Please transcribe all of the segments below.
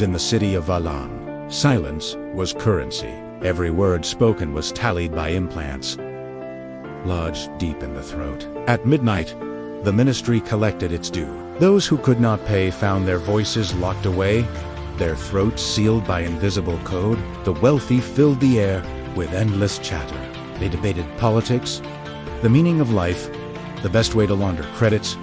In the city of Veylon, silence was currency. Every word spoken was tallied by implants, lodged deep in the throat. At midnight, the ministry collected its due. Those who could not pay found their voices locked away, their throats sealed by invisible code. The wealthy filled the air with endless chatter. They debated politics, the meaning of life, the best way to launder credits,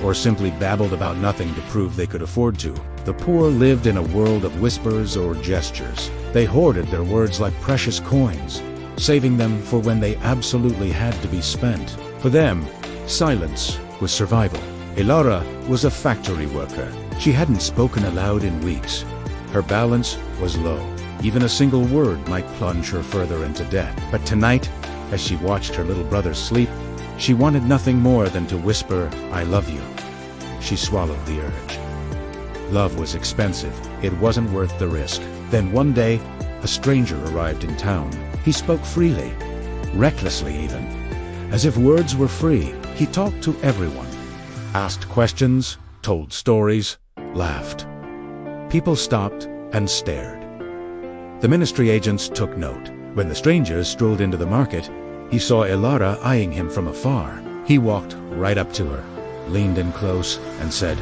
or simply babbled about nothing to prove they could afford to. The poor lived in a world of whispers or gestures. They hoarded their words like precious coins, saving them for when they absolutely had to be spent. For them, silence was survival. Elara was a factory worker. She hadn't spoken aloud in weeks. Her balance was low. Even a single word might plunge her further into debt. But tonight, as she watched her little brother sleep, she wanted nothing more than to whisper, "I love you." She swallowed the urge. Love was expensive. It wasn't worth the risk. Then one day, a stranger arrived in town. He spoke freely, recklessly even, as if words were free. He talked to everyone, asked questions, told stories, laughed. People stopped and stared. The ministry agents took note. When the stranger strolled into the market, he saw Elara eyeing him from afar. He walked right up to her, leaned in close, and said,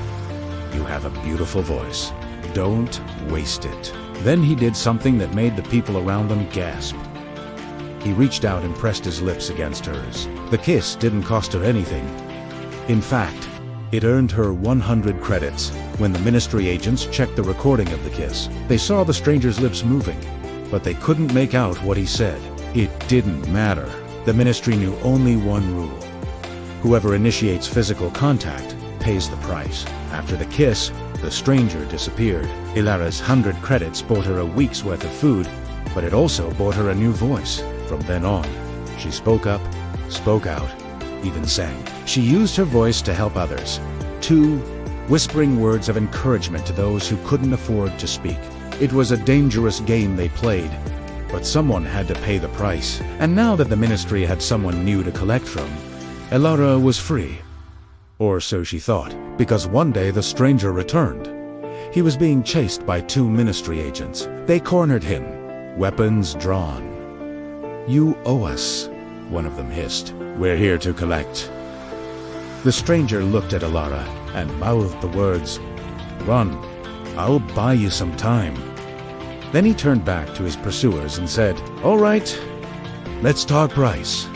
"You have a beautiful voice. Don't waste it." Then he did something that made the people around them gasp. He reached out and pressed his lips against hers. The kiss didn't cost her anything. In fact, it earned her 100 credits. When the ministry agents checked the recording of the kiss, they saw the stranger's lips moving, but they couldn't make out what he said. It didn't matter. The ministry knew only one rule. Whoever initiates physical contact pays the price. After the kiss, the stranger disappeared. Elara's 100 credits bought her a week's worth of food, but it also bought her a new voice. From then on, she spoke up, spoke out, even sang. She used her voice to help others, whispering words of encouragement to those who couldn't afford to speak. It was a dangerous game they played, but someone had to pay the price. And now that the ministry had someone new to collect from, Elara was free. Or so she thought, because one day the stranger returned. He was being chased by 2 ministry agents. They cornered him, weapons drawn. "You owe us," one of them hissed. "We're here to collect." The stranger looked at Elara and mouthed the words, "Run, I'll buy you some time." Then he turned back to his pursuers and said, "All right, let's talk price."